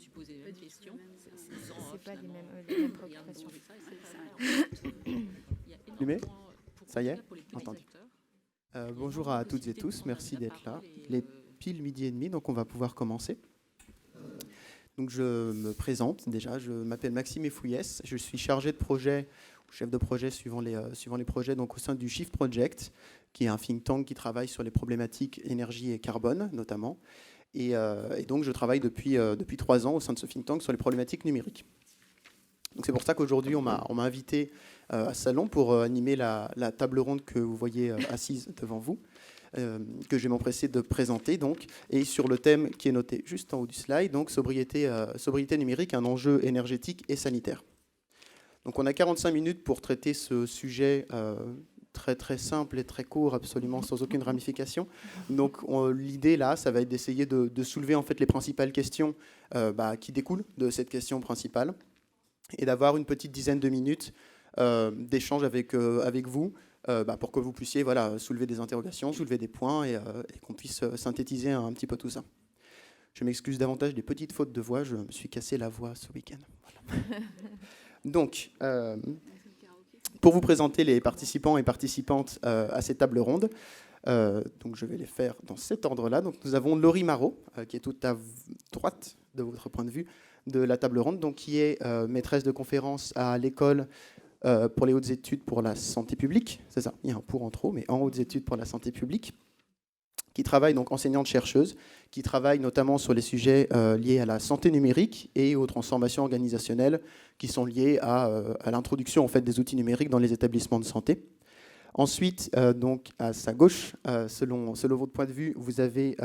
suis posé la même question. C'est pas les mêmes préoccupations. Ça y est, entendu. Bonjour à toutes et tous, merci d'être là. Il est pile 12h30, donc on va pouvoir commencer. Donc je me présente déjà, je m'appelle Maxime Efouillès, je suis chargé de projet, chef de projet suivant les projets, donc au sein du Shift Project, qui est un think tank qui travaille sur les problématiques énergie et carbone notamment. Et donc je travaille depuis 3 ans au sein de ce think tank sur les problématiques numériques. Donc c'est pour ça qu'aujourd'hui on m'a invité à ce salon pour animer la table ronde que vous voyez assise devant vous, que je vais m'empresser de présenter donc, et sur le thème qui est noté juste en haut du slide, donc sobriété numérique, un enjeu énergétique et sanitaire. Donc on a 45 minutes pour traiter ce sujet très très simple et très court, absolument sans aucune ramification. Donc l'idée là, ça va être d'essayer de soulever en fait les principales questions qui découlent de cette question principale, et d'avoir une petite dizaine de minutes d'échange avec vous pour que vous puissiez soulever des interrogations, soulever des points et qu'on puisse synthétiser un petit peu tout ça. Je m'excuse davantage des petites fautes de voix, je me suis cassé la voix ce week-end. Voilà. Donc, pour vous présenter les participants et participantes à cette table ronde, donc je vais les faire dans cet ordre-là. Donc, nous avons Laurie Marot, qui est tout à droite de votre point de vue, de la table ronde, donc qui est maîtresse de conférence à l'école pour les hautes études pour la santé publique, c'est ça, il y a un pour en trop, mais en hautes études pour la santé publique, qui travaille donc enseignante-chercheuse, qui travaille notamment sur les sujets liés à la santé numérique et aux transformations organisationnelles qui sont liées à l'introduction en fait, des outils numériques dans les établissements de santé. Ensuite, donc à sa gauche, selon votre point de vue, vous avez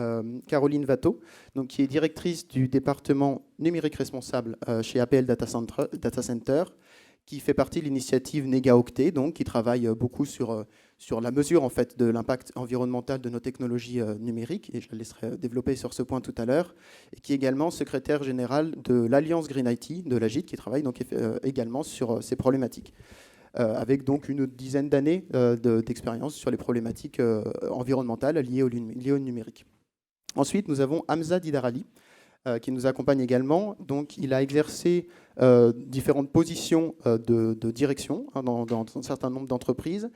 Caroline Watteau, donc, qui est directrice du département numérique responsable chez APL Data Center, qui fait partie de l'initiative NegaOctet, donc qui travaille beaucoup sur la mesure en fait, de l'impact environnemental de nos technologies numériques, et je la laisserai développer sur ce point tout à l'heure, et qui est également secrétaire générale de l'Alliance Green IT, de l'AGIT, qui travaille donc, également sur ces problématiques. Avec donc une dizaine d'années d'expérience sur les problématiques environnementales liées au numérique. Ensuite, nous avons Hamza Didarali, qui nous accompagne également. Donc, il a exercé différentes positions de direction dans un certain nombre d'entreprises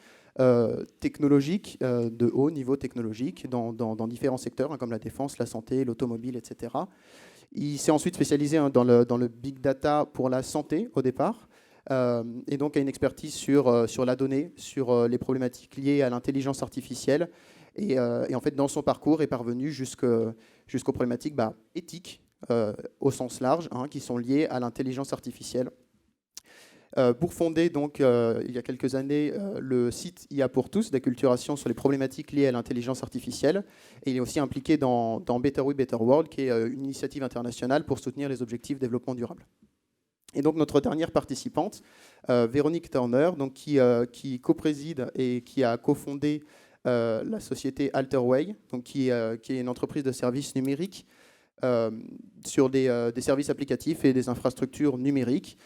technologiques, de haut niveau technologique, dans différents secteurs, comme la défense, la santé, l'automobile, etc. Il s'est ensuite spécialisé dans le big data pour la santé au départ, et donc a une expertise sur la donnée, sur les problématiques liées à l'intelligence artificielle, et en fait dans son parcours est parvenu jusqu'aux problématiques éthiques au sens large, qui sont liées à l'intelligence artificielle. Pour fonder donc il y a quelques années le site IA pour tous d'acculturation sur les problématiques liées à l'intelligence artificielle, et il est aussi impliqué dans Better We Better World, qui est une initiative internationale pour soutenir les objectifs de développement durable. Et donc notre dernière participante, Véronique Turner, donc, qui co-préside et qui a cofondé la société Alterway, donc, qui est une entreprise de services numériques sur des services applicatifs et des infrastructures numériques,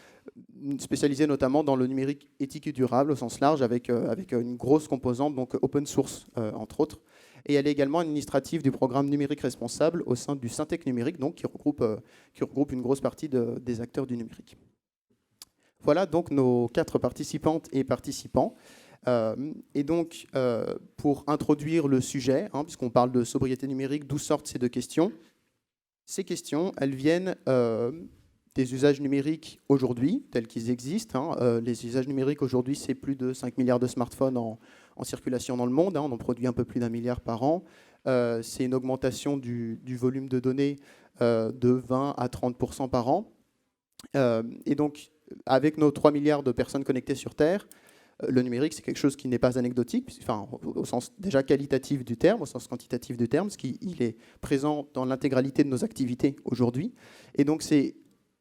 spécialisées notamment dans le numérique éthique et durable au sens large, avec une grosse composante donc open source entre autres. Et elle est également administrative du programme numérique responsable au sein du Syntec numérique, donc, qui regroupe une grosse partie des acteurs du numérique. Voilà donc nos 4 participantes et participants. Et donc, pour introduire le sujet, puisqu'on parle de sobriété numérique, d'où sortent ces 2 questions? Ces questions, elles viennent des usages numériques aujourd'hui, tels qu'ils existent. Les usages numériques aujourd'hui, c'est plus de 5 milliards de smartphones en circulation dans le monde. On en produit un peu plus d'1 milliard par an. C'est une augmentation du volume de données de 20 à 30% par an. Et donc, avec nos 3 milliards de personnes connectées sur Terre, le numérique, c'est quelque chose qui n'est pas anecdotique, enfin, au sens déjà qualitatif du terme, au sens quantitatif du terme, parce qu'il est présent dans l'intégralité de nos activités aujourd'hui. Et donc, c'est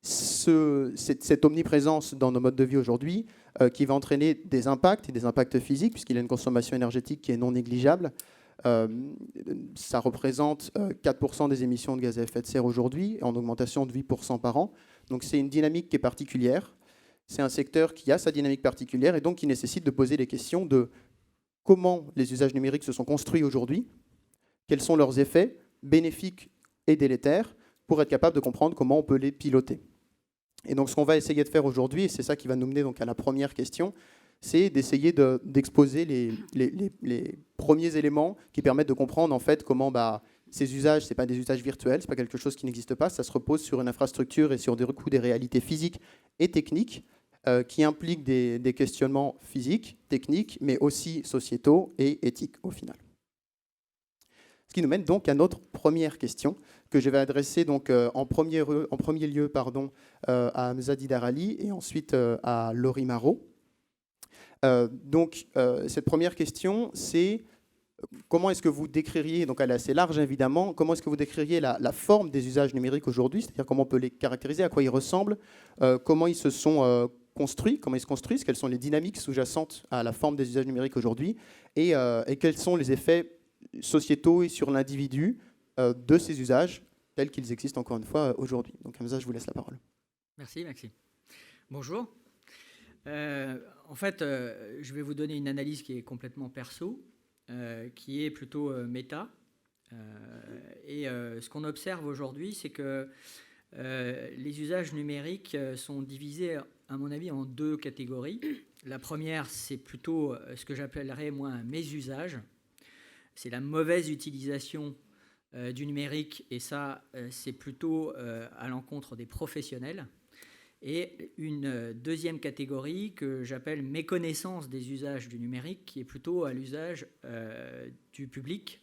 cette omniprésence dans nos modes de vie aujourd'hui qui va entraîner des impacts, et des impacts physiques, puisqu'il y a une consommation énergétique qui est non négligeable. Ça représente 4% des émissions de gaz à effet de serre aujourd'hui, en augmentation de 8% par an. Donc c'est une dynamique qui est particulière. C'est un secteur qui a sa dynamique particulière et donc qui nécessite de poser les questions de comment les usages numériques se sont construits aujourd'hui, quels sont leurs effets bénéfiques et délétères, pour être capable de comprendre comment on peut les piloter. Et donc ce qu'on va essayer de faire aujourd'hui, et c'est ça qui va nous mener donc à la première question, c'est d'essayer d'exposer les premiers éléments qui permettent de comprendre en fait comment ces usages, ce n'est pas des usages virtuels, ce n'est pas quelque chose qui n'existe pas, ça se repose sur une infrastructure et sur des réalités physiques et techniques qui impliquent des questionnements physiques, techniques, mais aussi sociétaux et éthiques au final. Ce qui nous mène donc à notre première question, que je vais adresser donc, en premier lieu à Hamza Didarali et ensuite à Laurie Marot. Cette première question, c'est comment est-ce que vous décririez, donc elle est assez large évidemment, comment est-ce que vous décririez la forme des usages numériques aujourd'hui, c'est-à-dire comment on peut les caractériser, à quoi ils ressemblent, comment ils se sont construits, comment ils se construisent, quelles sont les dynamiques sous-jacentes à la forme des usages numériques aujourd'hui, et quels sont les effets sociétaux et sur l'individu de ces usages tels qu'ils existent encore une fois aujourd'hui. Donc Hamza, je vous laisse la parole. Merci Maxime. Bonjour. En fait, je vais vous donner une analyse qui est complètement perso, qui est plutôt méta. Ce qu'on observe aujourd'hui, c'est que les usages numériques sont divisés, à mon avis, en deux catégories. La première, c'est plutôt ce que j'appellerais, moi, un mésusage. C'est la mauvaise utilisation du numérique, et ça, c'est plutôt à l'encontre des professionnels. Et une deuxième catégorie que j'appelle méconnaissance des usages du numérique, qui est plutôt à l'usage du public,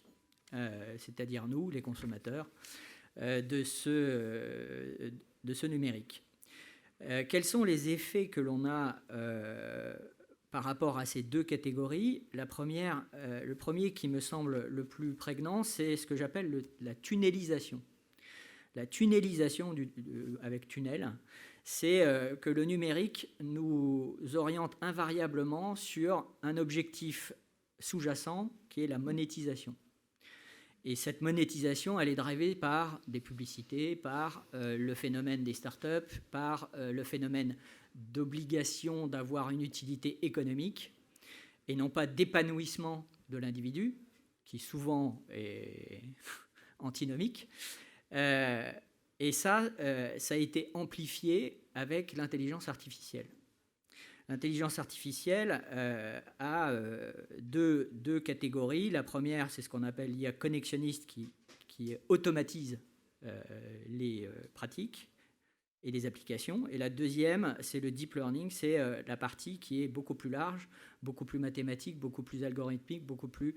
c'est-à-dire nous, les consommateurs, de ce numérique. Quels sont les effets que l'on a par rapport à ces deux catégories? Le premier qui me semble le plus prégnant, c'est ce que j'appelle la tunnelisation. La tunnelisation avec tunnel, c'est que le numérique nous oriente invariablement sur un objectif sous-jacent qui est la monétisation. Et cette monétisation, elle est drivée par des publicités, par le phénomène des startups, par le phénomène d'obligation d'avoir une utilité économique et non pas d'épanouissement de l'individu, qui souvent est antinomique. Et ça a été amplifié avec l'intelligence artificielle. L'intelligence artificielle a deux catégories. La première, c'est ce qu'on appelle l'IA connexionniste qui automatise les pratiques et les applications. Et la deuxième, c'est le deep learning, c'est la partie qui est beaucoup plus large, beaucoup plus mathématique, beaucoup plus algorithmique, beaucoup plus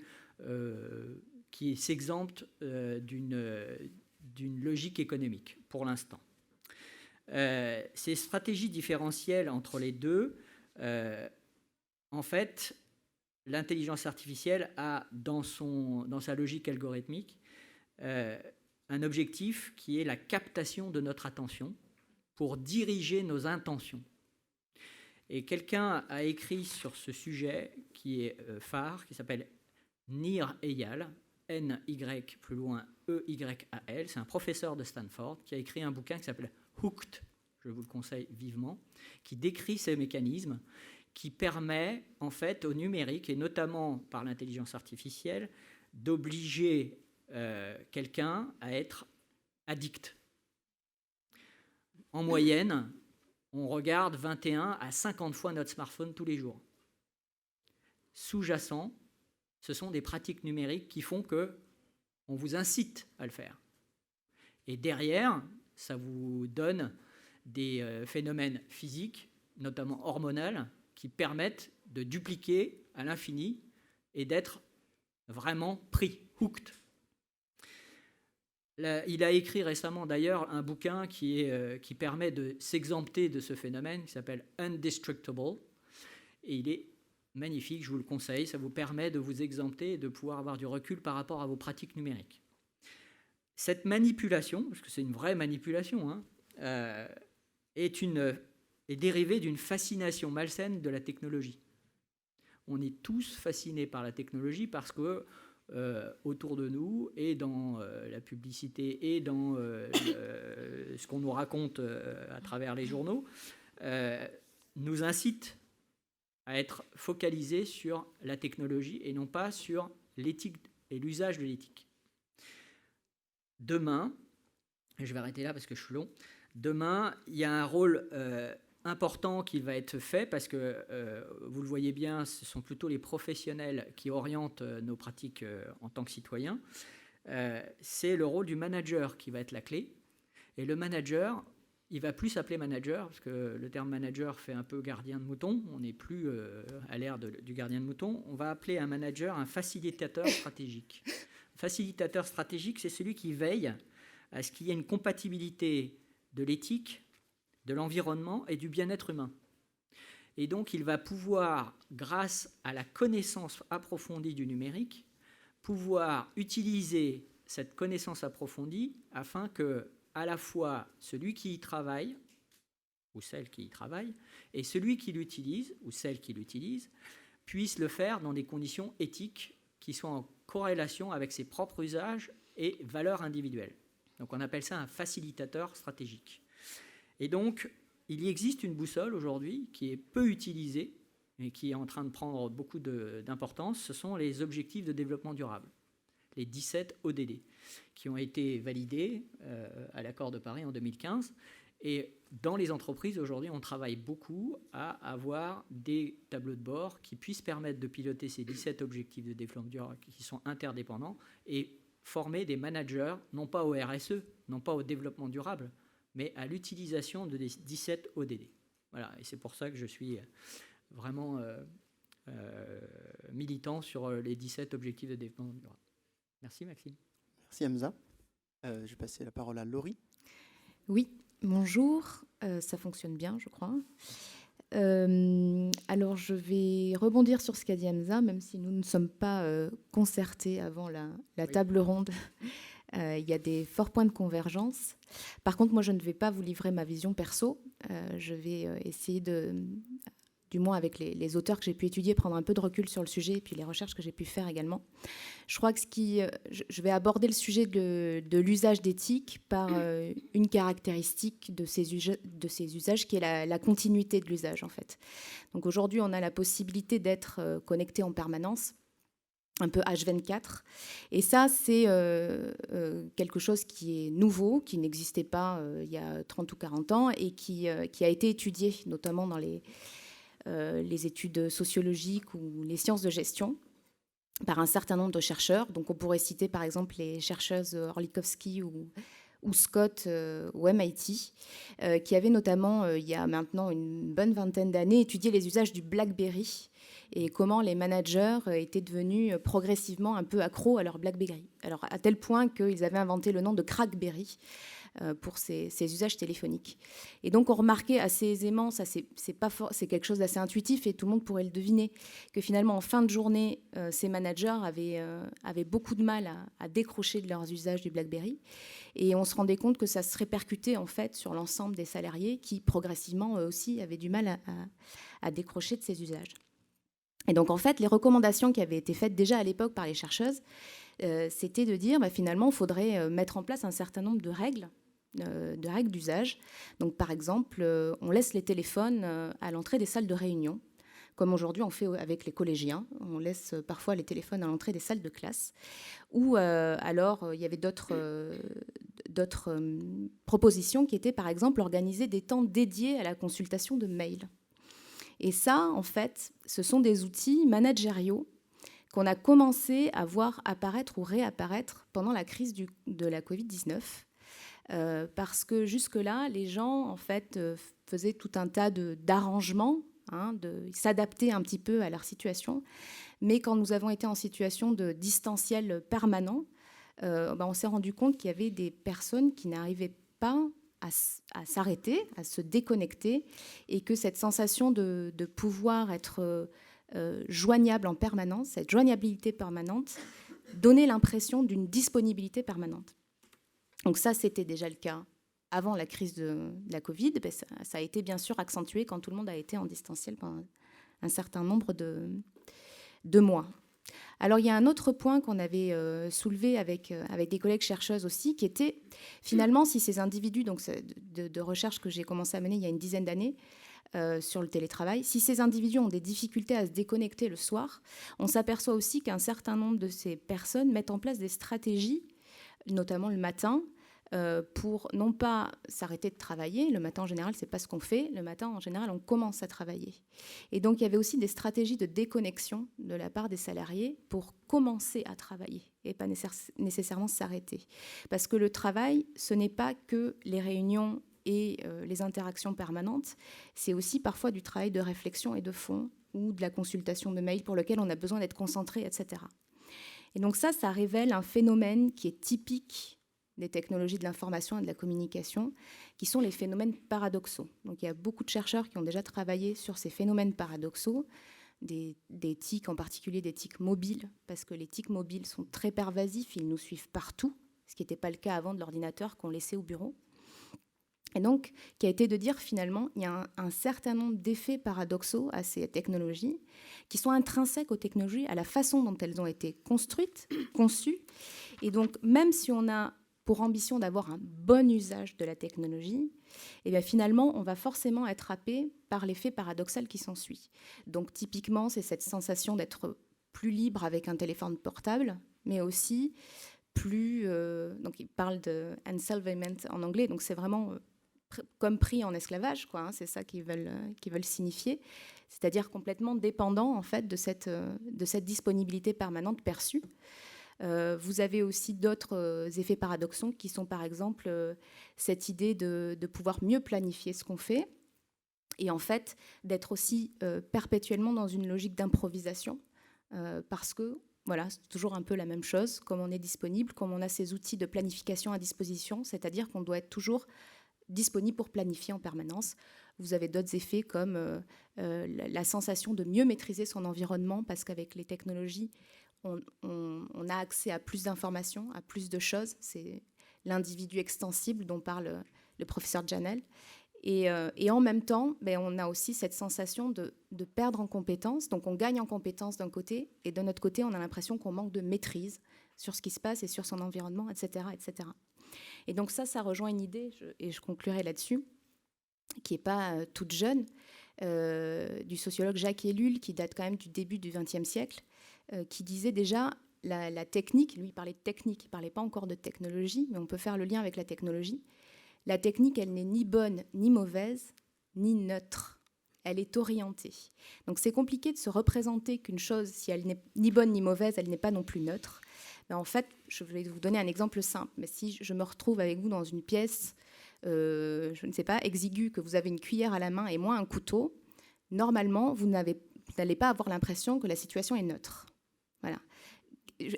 qui s'exempte d'une logique économique pour l'instant. Ces stratégies différentielles entre les deux, en fait, l'intelligence artificielle a dans sa logique algorithmique un objectif qui est la captation de notre attention pour diriger nos intentions. Et quelqu'un a écrit sur ce sujet qui est phare, qui s'appelle Nir Eyal, N-Y plus loin E-Y-A-L, c'est un professeur de Stanford qui a écrit un bouquin qui s'appelle Hooked, je vous le conseille vivement, qui décrit ces mécanismes, qui permet en fait au numérique, et notamment par l'intelligence artificielle, d'obliger quelqu'un à être addict. En moyenne, on regarde 21 à 50 fois notre smartphone tous les jours. Sous-jacent, ce sont des pratiques numériques qui font qu'on vous incite à le faire. Et derrière, ça vous donne des phénomènes physiques, notamment hormonaux, qui permettent de dupliquer à l'infini et d'être vraiment pris, hooked. Il a écrit récemment d'ailleurs un bouquin qui permet de s'exempter de ce phénomène, qui s'appelle Undestructible, et il est magnifique, je vous le conseille, ça vous permet de vous exempter et de pouvoir avoir du recul par rapport à vos pratiques numériques. Cette manipulation, parce que c'est une vraie manipulation, est dérivée d'une fascination malsaine de la technologie. On est tous fascinés par la technologie parce que autour de nous, et dans la publicité, et dans ce qu'on nous raconte à travers les journaux, nous incite à être focalisés sur la technologie et non pas sur l'éthique et l'usage de l'éthique. Demain, je vais arrêter là parce que je suis long. Demain, il y a un rôle important qui va être fait parce que, vous le voyez bien, ce sont plutôt les professionnels qui orientent nos pratiques en tant que citoyens. C'est le rôle du manager qui va être la clé. Et le manager, il va plus s'appeler manager, parce que le terme manager fait un peu gardien de mouton. On n'est plus à l'ère du gardien de mouton. On va appeler un manager un facilitateur stratégique. Un facilitateur stratégique, c'est celui qui veille à ce qu'il y ait une compatibilité de l'éthique, de l'environnement et du bien-être humain. Et donc, il va pouvoir, grâce à la connaissance approfondie du numérique, pouvoir utiliser cette connaissance approfondie afin que, à la fois, celui qui y travaille, ou celle qui y travaille, et celui qui l'utilise, ou celle qui l'utilise, puisse le faire dans des conditions éthiques qui soient en corrélation avec ses propres usages et valeurs individuelles. Donc, on appelle ça un facilitateur stratégique. Et donc, il y existe une boussole aujourd'hui qui est peu utilisée et qui est en train de prendre beaucoup d'importance. Ce sont les objectifs de développement durable, les 17 ODD, qui ont été validés à l'accord de Paris en 2015. Et dans les entreprises, aujourd'hui, on travaille beaucoup à avoir des tableaux de bord qui puissent permettre de piloter ces 17 objectifs de développement durable qui sont interdépendants et former des managers, non pas au RSE, non pas au développement durable, mais à l'utilisation de 17 ODD. Voilà, et c'est pour ça que je suis vraiment militant sur les 17 objectifs de développement durable. Merci Maxime. Merci Hamza. Je vais passer la parole à Laurie. Oui, bonjour. Ça fonctionne bien, je crois. Alors, je vais rebondir sur ce qu'a dit Hamza, même si nous ne sommes pas concertés avant la table ronde. Il y a des forts points de convergence. Par contre, moi, je ne vais pas vous livrer ma vision perso. Je vais essayer du moins avec les auteurs que j'ai pu étudier, prendre un peu de recul sur le sujet et puis les recherches que j'ai pu faire également. Je crois que je vais aborder le sujet de l'usage d'éthique par une caractéristique de ces usages qui est la continuité de l'usage, en fait. Donc aujourd'hui, on a la possibilité d'être connecté en permanence, un peu H24. Et ça, c'est quelque chose qui est nouveau, qui n'existait pas il y a 30 ou 40 ans et qui a été étudié, notamment dans les études sociologiques ou les sciences de gestion, par un certain nombre de chercheurs. Donc on pourrait citer par exemple les chercheuses Orlikowski ou Scott au MIT, qui avaient notamment, il y a maintenant une bonne vingtaine d'années, étudié les usages du BlackBerry et comment les managers étaient devenus progressivement un peu accros à leur BlackBerry. Alors à tel point qu'ils avaient inventé le nom de Crackberry pour ces usages téléphoniques. Et donc on remarquait assez aisément, ça c'est quelque chose d'assez intuitif et tout le monde pourrait le deviner, que finalement en fin de journée, ces managers avaient beaucoup de mal à décrocher de leurs usages du BlackBerry. Et on se rendait compte que ça se répercutait en fait sur l'ensemble des salariés qui progressivement eux aussi avaient du mal à décrocher de ces usages. Et donc en fait les recommandations qui avaient été faites déjà à l'époque par les chercheuses, c'était de dire finalement il faudrait mettre en place un certain nombre de règles d'usage. Donc par exemple, on laisse les téléphones à l'entrée des salles de réunion, comme aujourd'hui on fait avec les collégiens. On laisse parfois les téléphones à l'entrée des salles de classe. Ou alors, il y avait d'autres propositions qui étaient par exemple organiser des temps dédiés à la consultation de mails. Et ça, en fait, ce sont des outils managériaux qu'on a commencé à voir apparaître ou réapparaître pendant la crise de la Covid-19. Parce que jusque-là, les gens, en fait, faisaient tout un tas d'arrangements, ils s'adaptaient un petit peu à leur situation. Mais quand nous avons été en situation de distanciel permanent, on s'est rendu compte qu'il y avait des personnes qui n'arrivaient pas à s'arrêter, à se déconnecter, et que cette sensation de pouvoir être joignable en permanence, cette joignabilité permanente, donnait l'impression d'une disponibilité permanente. Donc ça, c'était déjà le cas avant la crise de la Covid. Ça a été bien sûr accentué quand tout le monde a été en distanciel pendant un certain nombre de mois. Alors il y a un autre point qu'on avait soulevé avec des collègues chercheuses aussi, qui était finalement si ces individus, donc de recherche que j'ai commencé à mener il y a une dizaine d'années sur le télétravail, si ces individus ont des difficultés à se déconnecter le soir, on s'aperçoit aussi qu'un certain nombre de ces personnes mettent en place des stratégies, notamment le matin, pour non pas s'arrêter de travailler. Le matin, en général, c'est pas ce qu'on fait. Le matin, en général, on commence à travailler. Et donc, il y avait aussi des stratégies de déconnexion de la part des salariés pour commencer à travailler et pas nécessairement s'arrêter. Parce que le travail, ce n'est pas que les réunions et les interactions permanentes, c'est aussi parfois du travail de réflexion et de fond ou de la consultation de mails pour lequel on a besoin d'être concentré, etc. Et donc ça révèle un phénomène qui est typique des technologies de l'information et de la communication, qui sont les phénomènes paradoxaux. Donc il y a beaucoup de chercheurs qui ont déjà travaillé sur ces phénomènes paradoxaux, des tics, en particulier des tics mobiles, parce que les tics mobiles sont très pervasifs, ils nous suivent partout, ce qui n'était pas le cas avant de l'ordinateur qu'on laissait au bureau. Et donc, qui a été de dire finalement, il y a un certain nombre d'effets paradoxaux à ces technologies, qui sont intrinsèques aux technologies, à la façon dont elles ont été construites, conçues. Et donc, même si on a pour ambition d'avoir un bon usage de la technologie, et bien finalement, on va forcément être happé par l'effet paradoxal qui s'ensuit. Donc typiquement, c'est cette sensation d'être plus libre avec un téléphone portable, mais aussi plus... donc il parle de enslavement en anglais, donc c'est vraiment comme pris en esclavage, quoi, hein, c'est ça qu'ils veulent signifier, c'est-à-dire complètement dépendant en fait de cette disponibilité permanente perçue. Vous avez aussi d'autres effets paradoxaux qui sont par exemple cette idée de pouvoir mieux planifier ce qu'on fait et en fait d'être aussi perpétuellement dans une logique d'improvisation parce que voilà, c'est toujours un peu la même chose, comme on est disponible, comme on a ces outils de planification à disposition, c'est-à-dire qu'on doit être toujours disponible pour planifier en permanence. Vous avez d'autres effets comme la sensation de mieux maîtriser son environnement parce qu'avec les technologies, on a accès à plus d'informations, à plus de choses. C'est l'individu extensible dont parle le professeur Janel. Et en même temps, on a aussi cette sensation de perdre en compétences. Donc on gagne en compétences d'un côté, et de notre côté, on a l'impression qu'on manque de maîtrise sur ce qui se passe et sur son environnement, etc. etc. Et donc ça rejoint une idée, et je conclurai là-dessus, qui n'est pas toute jeune, du sociologue Jacques Ellul, qui date quand même du début du XXe siècle, qui disait déjà la technique, lui il parlait de technique, il ne parlait pas encore de technologie, mais on peut faire le lien avec la technologie. La technique, elle n'est ni bonne, ni mauvaise, ni neutre. Elle est orientée. Donc c'est compliqué de se représenter qu'une chose, si elle n'est ni bonne ni mauvaise, elle n'est pas non plus neutre. Mais en fait, je vais vous donner un exemple simple. Mais si je me retrouve avec vous dans une pièce, je ne sais pas, exiguë, que vous avez une cuillère à la main et moi un couteau, normalement, vous n'allez pas avoir l'impression que la situation est neutre. Voilà.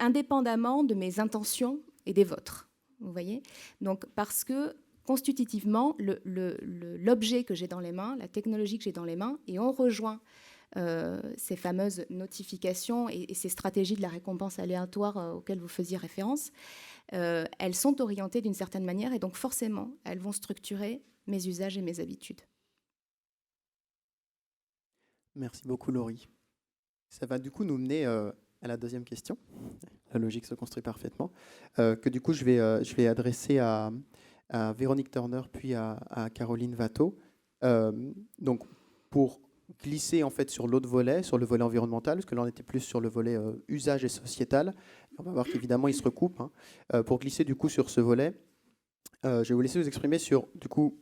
Indépendamment de mes intentions et des vôtres. Vous voyez ? Donc, parce que constitutivement, l'objet que j'ai dans les mains, la technologie que j'ai dans les mains, et on rejoint ces fameuses notifications et ces stratégies de la récompense aléatoire auxquelles vous faisiez référence, elles sont orientées d'une certaine manière et donc forcément, elles vont structurer mes usages et mes habitudes. Merci beaucoup, Laurie. Ça va du coup nous mener à la deuxième question. La logique se construit parfaitement. Que du coup, je vais adresser à Véronique Turner puis à Caroline Watteau. Donc, pour glisser en fait sur l'autre volet, sur le volet environnemental, parce que là on était plus sur le volet usage et sociétal. On va voir qu'évidemment ils se recoupent. Pour glisser du coup sur ce volet, je vais vous laisser vous exprimer sur du coup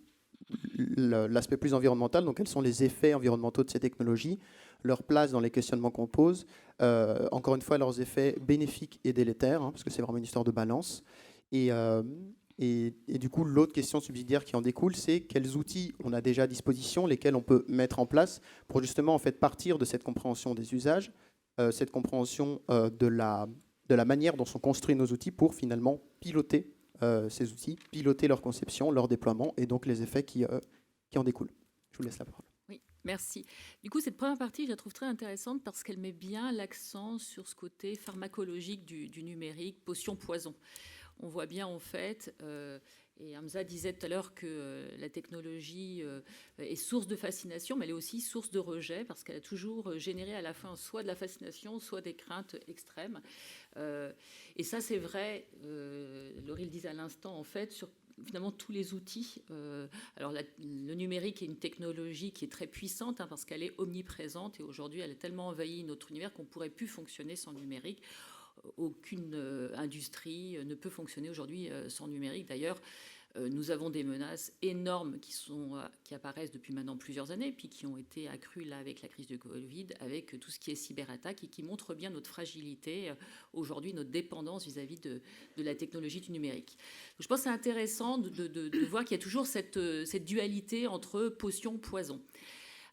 l'aspect plus environnemental. Donc quels sont les effets environnementaux de ces technologies, leur place dans les questionnements qu'on pose. Encore une fois, leurs effets bénéfiques et délétères, parce que c'est vraiment une histoire de balance. Et du coup, l'autre question subsidiaire qui en découle, c'est quels outils on a déjà à disposition, lesquels on peut mettre en place pour justement en fait partir de cette compréhension des usages, cette compréhension de la manière dont sont construits nos outils pour finalement piloter ces outils, piloter leur conception, leur déploiement et donc les effets qui en découlent. Je vous laisse la parole. Oui, merci. Du coup, cette première partie, je la trouve très intéressante parce qu'elle met bien l'accent sur ce côté pharmacologique du numérique, potion-poison. On voit bien en fait, et Hamza disait tout à l'heure que la technologie est source de fascination, mais elle est aussi source de rejet parce qu'elle a toujours généré à la fin soit de la fascination, soit des craintes extrêmes. Et ça, c'est vrai, Laurie le disait à l'instant, en fait, sur finalement tous les outils. Alors le numérique est une technologie qui est très puissante parce qu'elle est omniprésente et aujourd'hui, elle a tellement envahi notre univers qu'on ne pourrait plus fonctionner sans numérique. aucune industrie ne peut fonctionner aujourd'hui sans numérique. D'ailleurs, nous avons des menaces énormes qui apparaissent depuis maintenant plusieurs années, puis qui ont été accrues là avec la crise du Covid, avec tout ce qui est cyberattaque et qui montre bien notre fragilité aujourd'hui, notre dépendance vis-à-vis de la technologie du numérique. Donc, je pense que c'est intéressant de voir qu'il y a toujours cette dualité entre potion, poison.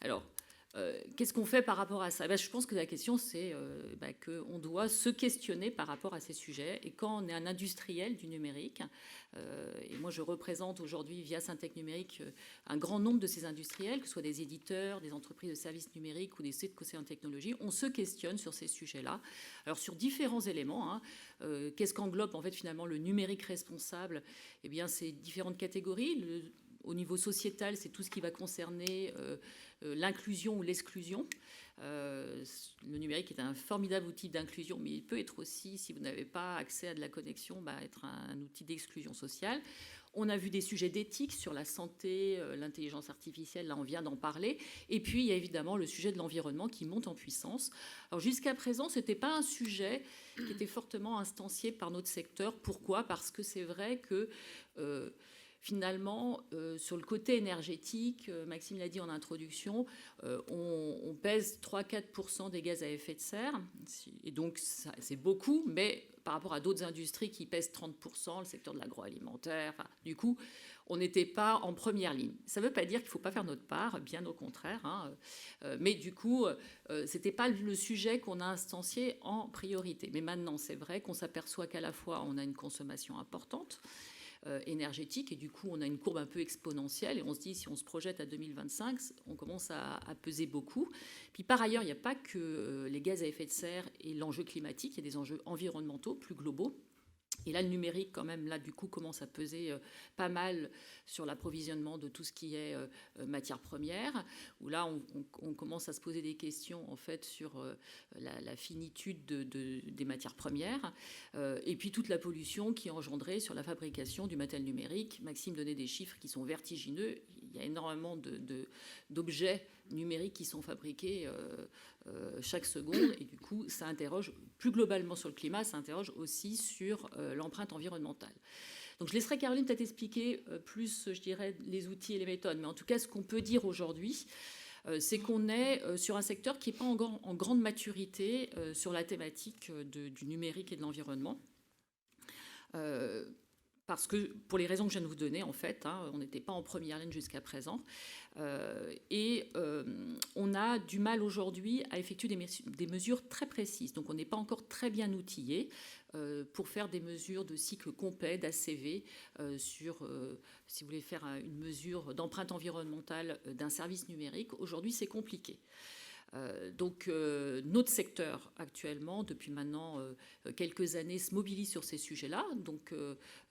Alors, qu'est-ce qu'on fait par rapport à ça? Je pense que la question, c'est qu'on doit se questionner par rapport à ces sujets. Et quand on est un industriel du numérique, et moi je représente aujourd'hui via Syntec Numérique un grand nombre de ces industriels, que ce soit des éditeurs, des entreprises de services numériques ou des sites conseillers en technologie, on se questionne sur ces sujets-là. Alors sur différents éléments, qu'est-ce qu'englobe en fait finalement le numérique responsable? Eh bien, c'est différentes catégories. Au niveau sociétal, c'est tout ce qui va concerner l'inclusion ou l'exclusion. Le numérique est un formidable outil d'inclusion, mais il peut être aussi, si vous n'avez pas accès à de la connexion, être un outil d'exclusion sociale. On a vu des sujets d'éthique sur la santé, l'intelligence artificielle, là on vient d'en parler. Et puis il y a évidemment le sujet de l'environnement qui monte en puissance. Alors jusqu'à présent, ce n'était pas un sujet qui était fortement instancié par notre secteur. Pourquoi? Parce que c'est vrai que... finalement, sur le côté énergétique, Maxime l'a dit en introduction, on pèse 3-4% des gaz à effet de serre. Et donc, c'est beaucoup, mais par rapport à d'autres industries qui pèsent 30%, le secteur de l'agroalimentaire, du coup, on n'était pas en première ligne. Ça ne veut pas dire qu'il ne faut pas faire notre part, bien au contraire. Mais du coup, ce n'était pas le sujet qu'on a instancié en priorité. Mais maintenant, c'est vrai qu'on s'aperçoit qu'à la fois, on a une consommation importante, énergétique, et du coup on a une courbe un peu exponentielle et on se dit si on se projette à 2025 on commence à peser beaucoup. Puis par ailleurs il n'y a pas que les gaz à effet de serre et l'enjeu climatique, il y a des enjeux environnementaux plus globaux. Et là, le numérique, quand même, là, du coup, commence à peser pas mal sur l'approvisionnement de tout ce qui est matières premières, où là, on commence à se poser des questions, en fait, sur la finitude des matières premières, et puis toute la pollution qui est engendrée sur la fabrication du matériel numérique. Maxime donnait des chiffres qui sont vertigineux. Il y a énormément d'objets numériques qui sont fabriqués chaque seconde, et du coup, ça interroge plus globalement sur le climat, ça interroge aussi sur l'empreinte environnementale. Donc je laisserai Caroline peut-être expliquer plus, je dirais, les outils et les méthodes, mais en tout cas, ce qu'on peut dire aujourd'hui, c'est qu'on est sur un secteur qui n'est pas en grande maturité sur la thématique du numérique et de l'environnement. Parce que, pour les raisons que je viens de vous donner, en fait, on n'était pas en première ligne jusqu'à présent. Et on a du mal aujourd'hui à effectuer des mesures très précises. Donc, on n'est pas encore très bien outillé pour faire des mesures de cycle complet, d'ACV, sur, si vous voulez faire une mesure d'empreinte environnementale d'un service numérique. Aujourd'hui, c'est compliqué. Donc notre secteur actuellement, depuis maintenant quelques années, se mobilise sur ces sujets-là. Donc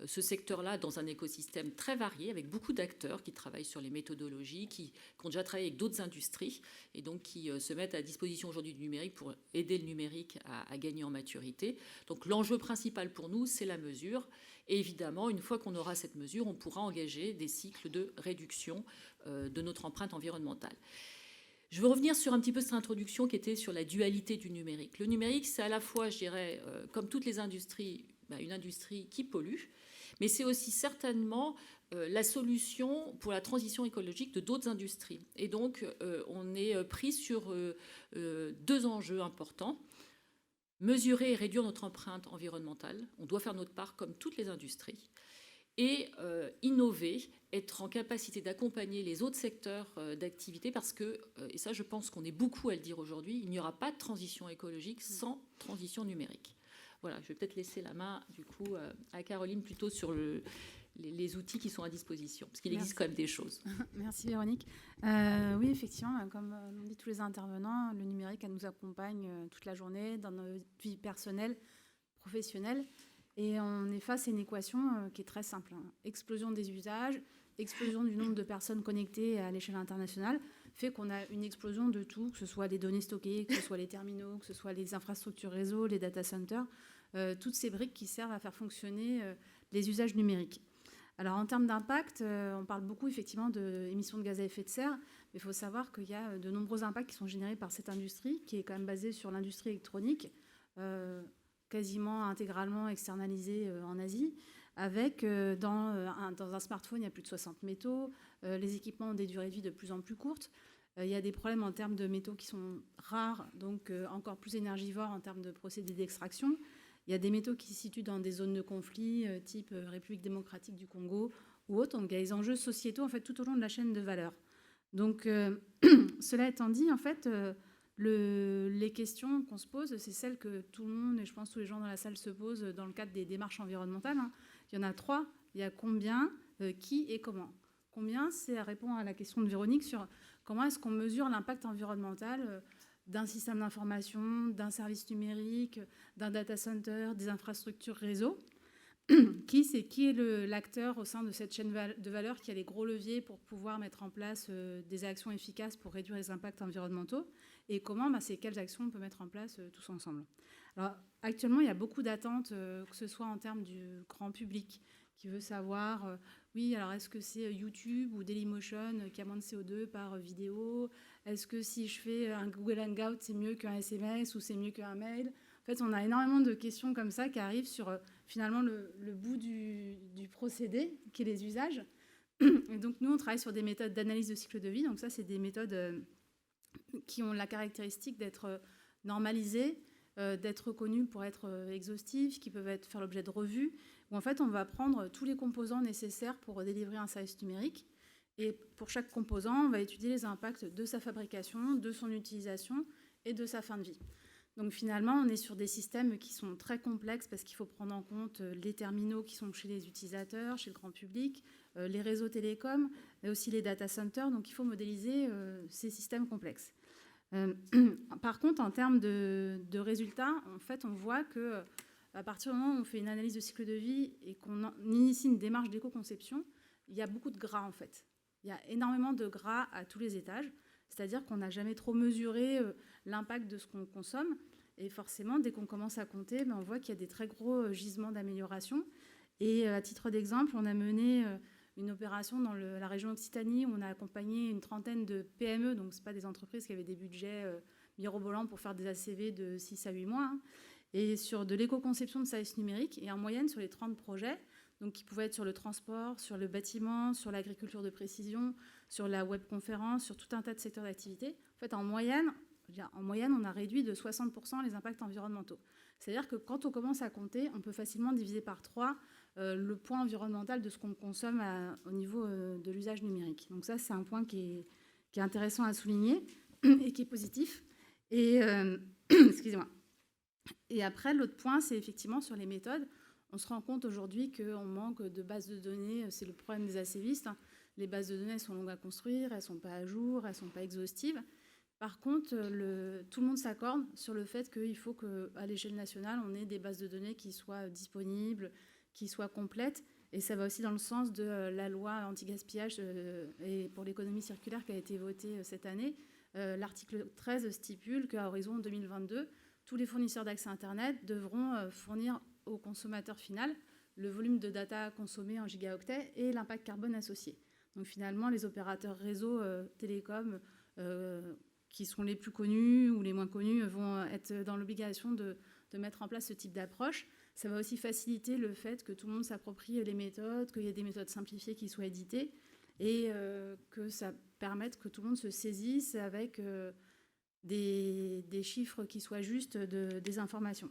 ce secteur-là, dans un écosystème très varié, avec beaucoup d'acteurs qui travaillent sur les méthodologies, qui ont déjà travaillé avec d'autres industries et donc qui se mettent à disposition aujourd'hui du numérique pour aider le numérique à gagner en maturité. Donc l'enjeu principal pour nous, c'est la mesure. Et évidemment, une fois qu'on aura cette mesure, on pourra engager des cycles de réduction de notre empreinte environnementale. Je veux revenir sur un petit peu cette introduction qui était sur la dualité du numérique. Le numérique, c'est à la fois, je dirais, comme toutes les industries, une industrie qui pollue, mais c'est aussi certainement la solution pour la transition écologique de d'autres industries. Et donc, on est pris sur deux enjeux importants. Mesurer et réduire notre empreinte environnementale. On doit faire notre part comme toutes les industries. Et innover, être en capacité d'accompagner les autres secteurs d'activité parce que, et ça je pense qu'on est beaucoup à le dire aujourd'hui, il n'y aura pas de transition écologique sans transition numérique. Voilà, je vais peut-être laisser la main du coup à Caroline plutôt sur les outils qui sont à disposition, parce qu'il existe quand même des choses. Merci Véronique. Oui, effectivement, comme l'ont dit tous les intervenants, le numérique elle nous accompagne toute la journée dans nos vies personnelles, professionnelles. Et on est face à une équation qui est très simple. Explosion des usages, explosion du nombre de personnes connectées à l'échelle internationale, fait qu'on a une explosion de tout, que ce soit les données stockées, que ce soit les terminaux, que ce soit les infrastructures réseau, les data centers, toutes ces briques qui servent à faire fonctionner les usages numériques. Alors en termes d'impact, on parle beaucoup effectivement d'émissions de gaz à effet de serre, mais il faut savoir qu'il y a de nombreux impacts qui sont générés par cette industrie, qui est quand même basée sur l'industrie électronique. quasiment intégralement externalisé en Asie, avec dans un smartphone, il y a plus de 60 métaux, les équipements ont des durées de vie de plus en plus courtes, il y a des problèmes en termes de métaux qui sont rares, donc encore plus énergivores en termes de procédés d'extraction. Il y a des métaux qui se situent dans des zones de conflit, type République démocratique du Congo ou autre. Donc il y a des enjeux sociétaux en fait, tout au long de la chaîne de valeur. Donc cela étant dit, en fait, les questions qu'on se pose, c'est celles que tout le monde, et je pense tous les gens dans la salle se posent dans le cadre des démarches environnementales. Il y en a 3. Il y a combien, qui et comment. Combien, c'est répond à la question de Véronique sur comment est-ce qu'on mesure l'impact environnemental d'un système d'information, d'un service numérique, d'un data center, des infrastructures réseau. Qui est l'acteur au sein de cette chaîne de valeur qui a les gros leviers pour pouvoir mettre en place des actions efficaces pour réduire les impacts environnementaux, et comment, c'est quelles actions on peut mettre en place tous ensemble. Alors, actuellement, il y a beaucoup d'attentes, que ce soit en termes du grand public, qui veut savoir, oui, alors est-ce que c'est YouTube ou Dailymotion qui a moins de CO2 par vidéo? Est-ce que si je fais un Google Hangout, c'est mieux qu'un SMS ou c'est mieux qu'un mail? En fait, on a énormément de questions comme ça qui arrivent sur finalement le bout du procédé, qui est les usages. Et donc, nous, on travaille sur des méthodes d'analyse de cycle de vie. Donc ça, c'est des méthodes qui ont la caractéristique d'être normalisées, d'être reconnues pour être exhaustives, qui peuvent faire l'objet de revues, où en fait, on va prendre tous les composants nécessaires pour délivrer un service numérique. Et pour chaque composant, on va étudier les impacts de sa fabrication, de son utilisation et de sa fin de vie. Donc finalement, on est sur des systèmes qui sont très complexes parce qu'il faut prendre en compte les terminaux qui sont chez les utilisateurs, chez le grand public, les réseaux télécoms, mais aussi les data centers. Donc il faut modéliser ces systèmes complexes. Par contre, en termes de résultats, en fait, on voit que à partir du moment où on fait une analyse de cycle de vie et qu'on initie une démarche d'éco-conception, il y a beaucoup de gras en fait. Il y a énormément de gras à tous les étages. C'est-à-dire qu'on n'a jamais trop mesuré l'impact de ce qu'on consomme. Et forcément, dès qu'on commence à compter, on voit qu'il y a des très gros gisements d'amélioration. Et à titre d'exemple, on a mené une opération dans la région Occitanie où on a accompagné une trentaine de PME, donc ce pas des entreprises qui avaient des budgets mirobolants pour faire des ACV de 6 à 8 mois, et sur de l'éco-conception de services numériques. Et en moyenne, sur les 30 projets, donc qui pouvaient être sur le transport, sur le bâtiment, sur l'agriculture de précision, sur la webconférence, sur tout un tas de secteurs d'activité. En fait, en moyenne, on a réduit de 60% les impacts environnementaux. C'est-à-dire que quand on commence à compter, on peut facilement diviser par 3 le poids environnemental de ce qu'on consomme au niveau de l'usage numérique. Donc ça, c'est un point qui est intéressant à souligner et qui est positif. Et excusez-moi. Et après, l'autre point, c'est effectivement sur les méthodes. On se rend compte aujourd'hui qu'on manque de bases de données. C'est le problème des ACVistes. Les bases de données sont longues à construire, elles ne sont pas à jour, elles ne sont pas exhaustives. Par contre, tout le monde s'accorde sur le fait qu'il faut qu'à l'échelle nationale, on ait des bases de données qui soient disponibles, qui soient complètes. Et ça va aussi dans le sens de la loi anti-gaspillage et pour l'économie circulaire qui a été votée cette année. L'article 13 stipule qu'à horizon 2022, tous les fournisseurs d'accès Internet devront fournir au consommateur final le volume de data consommé en gigaoctets et l'impact carbone associé. Donc finalement, les opérateurs réseau télécom qui sont les plus connus ou les moins connus vont être dans l'obligation de mettre en place ce type d'approche. Ça va aussi faciliter le fait que tout le monde s'approprie les méthodes, qu'il y ait des méthodes simplifiées qui soient éditées et que ça permette que tout le monde se saisisse avec des chiffres qui soient justes, des informations.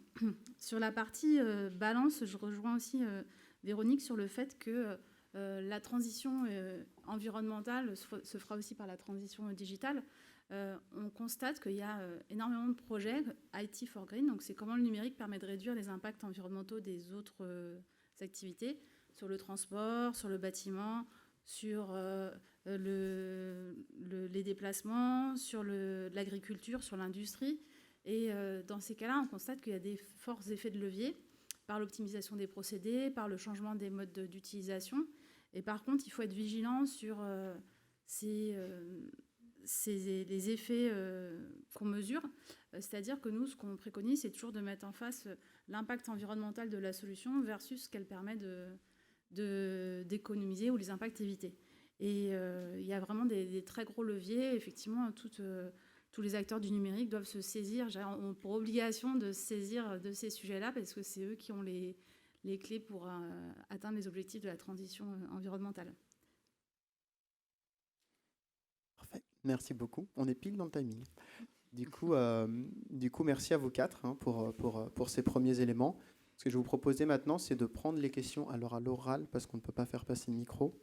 Sur la partie balance, je rejoins aussi Véronique sur le fait que la transition environnementale se fera aussi par la transition digitale. On constate qu'il y a énormément de projets IT for Green, donc c'est comment le numérique permet de réduire les impacts environnementaux des autres activités, sur le transport, sur le bâtiment, sur les déplacements, sur l'agriculture, sur l'industrie. Et dans ces cas-là, on constate qu'il y a des forts effets de levier par l'optimisation des procédés, par le changement des modes d'utilisation. Et par contre, il faut être vigilant sur les effets qu'on mesure. C'est-à-dire que nous, ce qu'on préconise, c'est toujours de mettre en face l'impact environnemental de la solution versus ce qu'elle permet d'économiser ou les impacts évités. Et il y a vraiment des très gros leviers. Effectivement, toute tous les acteurs du numérique doivent se saisir, ont pour obligation de se saisir de ces sujets-là, parce que c'est eux qui ont les clés pour atteindre les objectifs de la transition environnementale. Parfait, merci beaucoup. On est pile dans le timing. Du coup, merci à vous quatre pour ces premiers éléments. Ce que je vais vous proposer maintenant, c'est de prendre les questions à l'oral, parce qu'on ne peut pas faire passer le micro.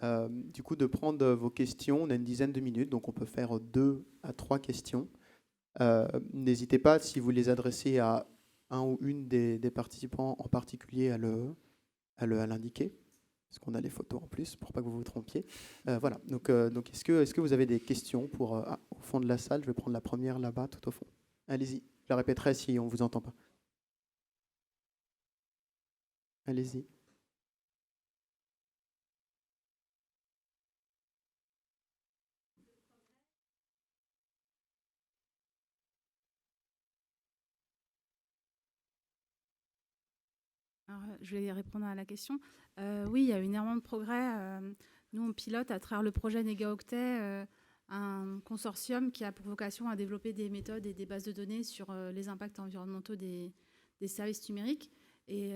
Du coup, de prendre vos questions. On a une dizaine de minutes, donc on peut faire 2 à 3 questions. N'hésitez pas, si vous les adressez à un ou une des participants en particulier, à l'indiquer, parce qu'on a les photos en plus, pour pas que vous vous trompiez. Voilà, donc est-ce que vous avez des questions au fond de la salle? Je vais prendre la première là-bas, tout au fond. Allez-y, je la répéterai si on ne vous entend pas. Allez-y. Alors, je vais répondre à la question. Oui, il y a énormément de progrès. Nous, on pilote à travers le projet Négaoctet un consortium qui a pour vocation à développer des méthodes et des bases de données sur les impacts environnementaux des services numériques. Et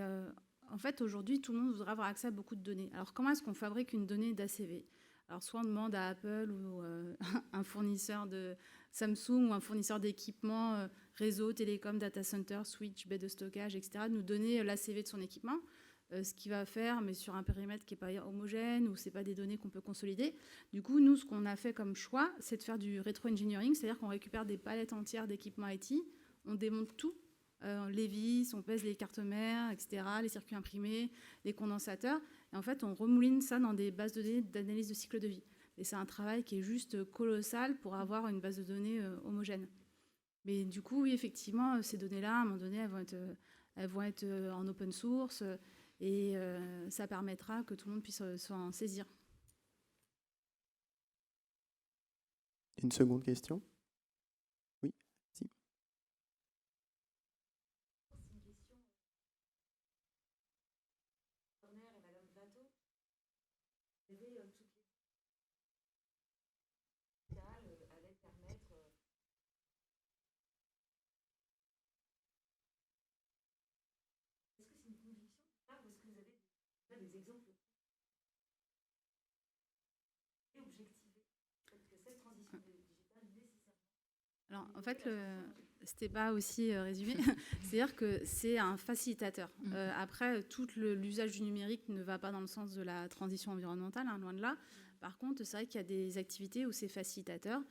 en fait, aujourd'hui, tout le monde voudrait avoir accès à beaucoup de données. Alors, comment est-ce qu'on fabrique une donnée d'ACV? Alors, soit on demande à Apple ou un fournisseur de Samsung ou un fournisseur d'équipements, réseau, télécom, data center, switch, baie de stockage, etc., de nous donner l'ACV de son équipement, ce qu'il va faire, mais sur un périmètre qui n'est pas homogène ou ce n'est pas des données qu'on peut consolider. Du coup, nous, ce qu'on a fait comme choix, c'est de faire du rétro-engineering, c'est-à-dire qu'on récupère des palettes entières d'équipements IT, on démonte tout, les vis, on pèse les cartes mères, etc., les circuits imprimés, les condensateurs, et en fait, on remouline ça dans des bases de données d'analyse de cycle de vie. Et c'est un travail qui est juste colossal pour avoir une base de données homogène. Mais du coup, oui, effectivement, ces données-là, à un moment donné, elles vont être en open source et ça permettra que tout le monde puisse s'en saisir. Une seconde question? Oui, si. Des exemples et objectiver que cette transition digitale nécessairement. Alors, en fait, c'était pas aussi résumé. C'est-à-dire que c'est un facilitateur. Après, tout l'usage du numérique ne va pas dans le sens de la transition environnementale, hein, loin de là. Par contre, c'est vrai qu'il y a des activités où c'est facilitateur.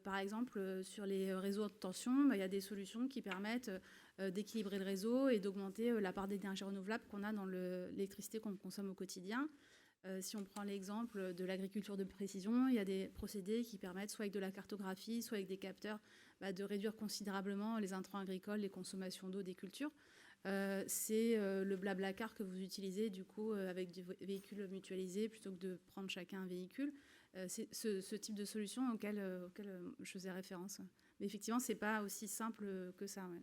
Par exemple, sur les réseaux de tension, il y a des solutions qui permettent d'équilibrer le réseau et d'augmenter la part d'énergie renouvelable qu'on a dans l'électricité qu'on consomme au quotidien. Si on prend l'exemple de l'agriculture de précision, il y a des procédés qui permettent, soit avec de la cartographie, soit avec des capteurs, de réduire considérablement les intrants agricoles, les consommations d'eau des cultures. C'est le Blablacar que vous utilisez du coup avec des véhicules mutualisés plutôt que de prendre chacun un véhicule. C'est ce type de solution auquel je faisais référence. Mais effectivement, c'est pas aussi simple que ça. Ouais.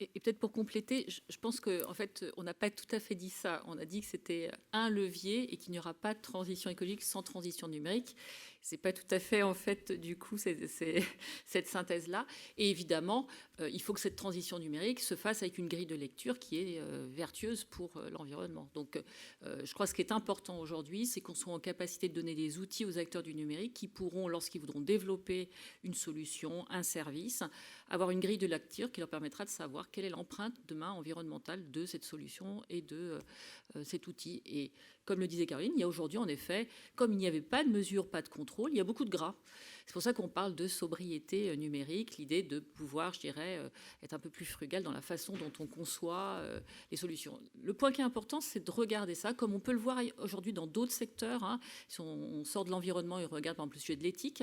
Et peut-être pour compléter, je pense qu'en fait, on n'a pas tout à fait dit ça. On a dit que c'était un levier et qu'il n'y aura pas de transition écologique sans transition numérique. C'est pas tout à fait, en fait, du coup, cette synthèse-là. Et évidemment, il faut que cette transition numérique se fasse avec une grille de lecture qui est vertueuse pour l'environnement. Donc, je crois que ce qui est important aujourd'hui, c'est qu'on soit en capacité de donner des outils aux acteurs du numérique qui pourront, lorsqu'ils voudront développer une solution, un service, avoir une grille de lecture qui leur permettra de savoir quelle est l'empreinte demain environnementale de cette solution et de cet outil. Et comme le disait Caroline, il y a aujourd'hui, en effet, comme il n'y avait pas de mesure, pas de contrôle, il y a beaucoup de gras. C'est pour ça qu'on parle de sobriété numérique, l'idée de pouvoir, je dirais, être un peu plus frugal dans la façon dont on conçoit les solutions. Le point qui est important, c'est de regarder ça, comme on peut le voir aujourd'hui dans d'autres secteurs. Hein. Si on sort de l'environnement et on regarde par exemple le sujet de l'éthique,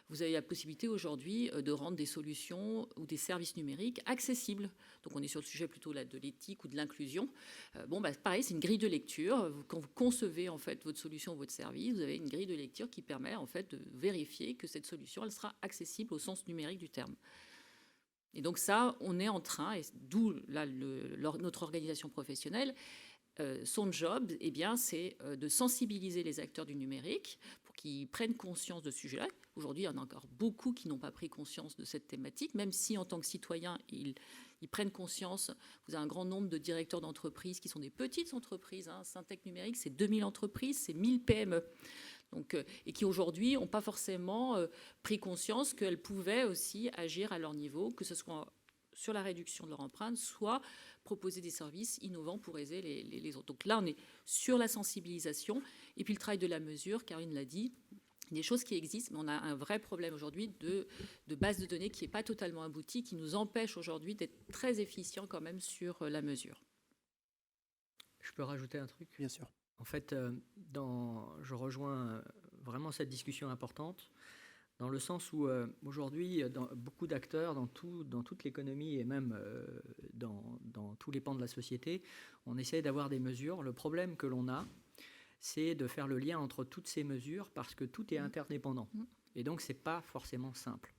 vous avez la possibilité aujourd'hui de rendre des solutions ou des services numériques accessibles. Donc on est sur le sujet plutôt là, de l'éthique ou de l'inclusion. Pareil, c'est une grille de lecture. Quand vous concevez en fait votre solution ou votre service, vous avez une grille de lecture qui permet en fait de vérifier que cette solution elle sera accessible au sens numérique du terme. Et donc ça, on est en train, et d'où là, notre organisation professionnelle, son job, c'est de sensibiliser les acteurs du numérique pour qu'ils prennent conscience de ce sujet-là. Aujourd'hui, il y en a encore beaucoup qui n'ont pas pris conscience de cette thématique, même si en tant que citoyens, ils prennent conscience. Vous avez un grand nombre de directeurs d'entreprises qui sont des petites entreprises. Syntec Numérique, c'est 2000 entreprises, c'est 1000 PME. Donc, et qui aujourd'hui n'ont pas forcément pris conscience qu'elles pouvaient aussi agir à leur niveau, que ce soit sur la réduction de leur empreinte, soit proposer des services innovants pour aider les autres. Donc là, on est sur la sensibilisation et puis le travail de la mesure, Karine l'a dit, des choses qui existent, mais on a un vrai problème aujourd'hui de base de données qui n'est pas totalement aboutie, qui nous empêche aujourd'hui d'être très efficient quand même sur la mesure. Je peux rajouter un truc ? Bien sûr. En fait, je rejoins vraiment cette discussion importante, dans le sens où aujourd'hui, beaucoup d'acteurs dans toute l'économie et même dans tous les pans de la société, on essaie d'avoir des mesures. Le problème que l'on a, c'est de faire le lien entre toutes ces mesures parce que tout est interdépendant. Et donc, ce n'est pas forcément simple.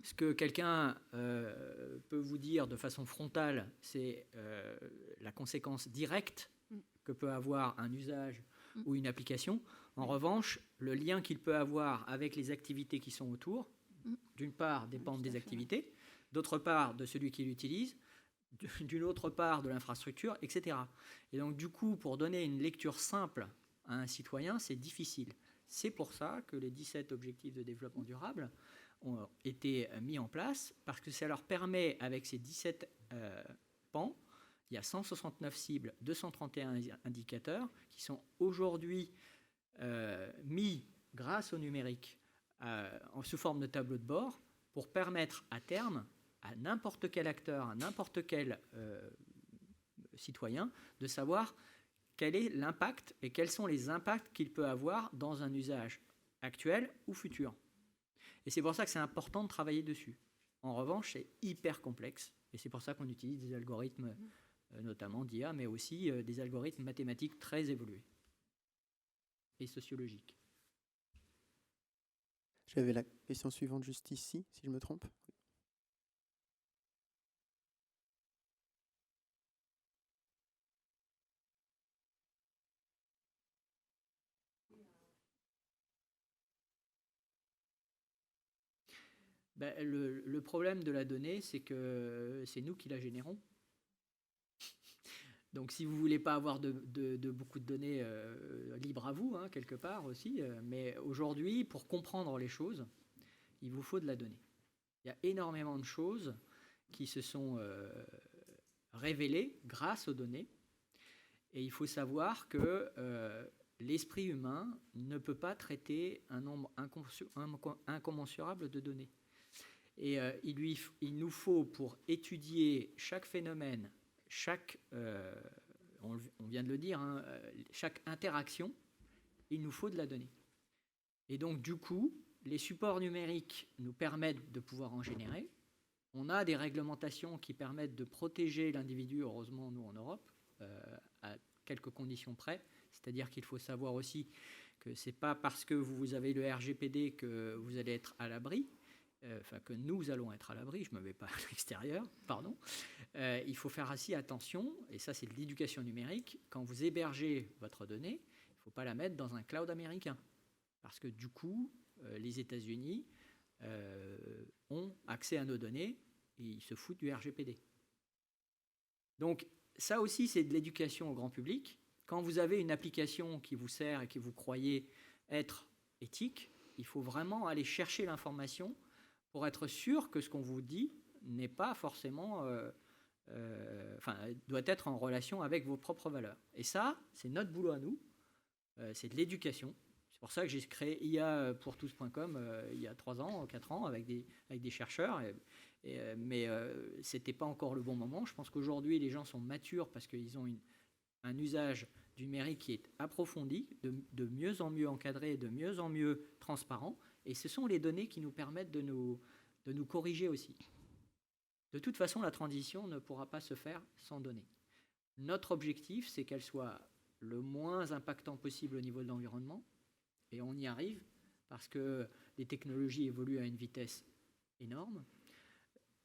Ce que quelqu'un peut vous dire de façon frontale, c'est la conséquence directe que peut avoir un usage ou une application. En revanche, le lien qu'il peut avoir avec les activités qui sont autour, d'une part, dépendent des activités, d'autre part, de celui qui l'utilise, d'une autre part, de l'infrastructure, etc. Et donc, du coup, pour donner une lecture simple à un citoyen, c'est difficile. C'est pour ça que les 17 objectifs de développement durable ont été mis en place, parce que ça leur permet, avec ces 17 pans, il y a 169 cibles, 231 indicateurs qui sont aujourd'hui mis, grâce au numérique, sous forme de tableau de bord, pour permettre à terme à n'importe quel acteur, à n'importe quel citoyen, de savoir quel est l'impact et quels sont les impacts qu'il peut avoir dans un usage actuel ou futur. Et c'est pour ça que c'est important de travailler dessus. En revanche, c'est hyper complexe, et c'est pour ça qu'on utilise des algorithmes, notamment d'IA, mais aussi des algorithmes mathématiques très évolués et sociologiques. J'avais la question suivante juste ici, si je me trompe. Ben, le problème de la donnée, c'est que c'est nous qui la générons. Donc si vous ne voulez pas avoir de beaucoup de données, libre à vous, quelque part aussi, mais aujourd'hui, pour comprendre les choses, il vous faut de la donnée. Il y a énormément de choses qui se sont révélées grâce aux données, et il faut savoir que l'esprit humain ne peut pas traiter un nombre incommensurable de données. Et il nous faut, pour étudier chaque phénomène, on vient de le dire, chaque interaction, il nous faut de la donnée. Et donc, du coup, les supports numériques nous permettent de pouvoir en générer. On a des réglementations qui permettent de protéger l'individu, heureusement, nous, en Europe, à quelques conditions près. C'est-à-dire qu'il faut savoir aussi que ce n'est pas parce que vous avez le RGPD que vous allez être à l'abri. Que nous allons être à l'abri, je ne me mets pas à l'extérieur, pardon. Il faut faire assez attention, et ça c'est de l'éducation numérique, quand vous hébergez votre donnée, il ne faut pas la mettre dans un cloud américain, parce que du coup, les États-Unis ont accès à nos données, et ils se foutent du RGPD. Donc ça aussi c'est de l'éducation au grand public. Quand vous avez une application qui vous sert et que vous croyez être éthique, il faut vraiment aller chercher l'information pour être sûr que ce qu'on vous dit n'est pas forcément, doit être en relation avec vos propres valeurs. Et ça, c'est notre boulot à nous, c'est de l'éducation. C'est pour ça que j'ai créé iapourtous.com il y a 3 ans, 4 ans, avec des chercheurs, mais ce n'était pas encore le bon moment. Je pense qu'aujourd'hui, les gens sont matures parce qu'ils ont un usage du numérique qui est approfondi, de mieux en mieux encadré, de mieux en mieux transparent. Et ce sont les données qui nous permettent de nous corriger aussi. De toute façon, la transition ne pourra pas se faire sans données. Notre objectif, c'est qu'elle soit le moins impactant possible au niveau de l'environnement. Et on y arrive parce que les technologies évoluent à une vitesse énorme.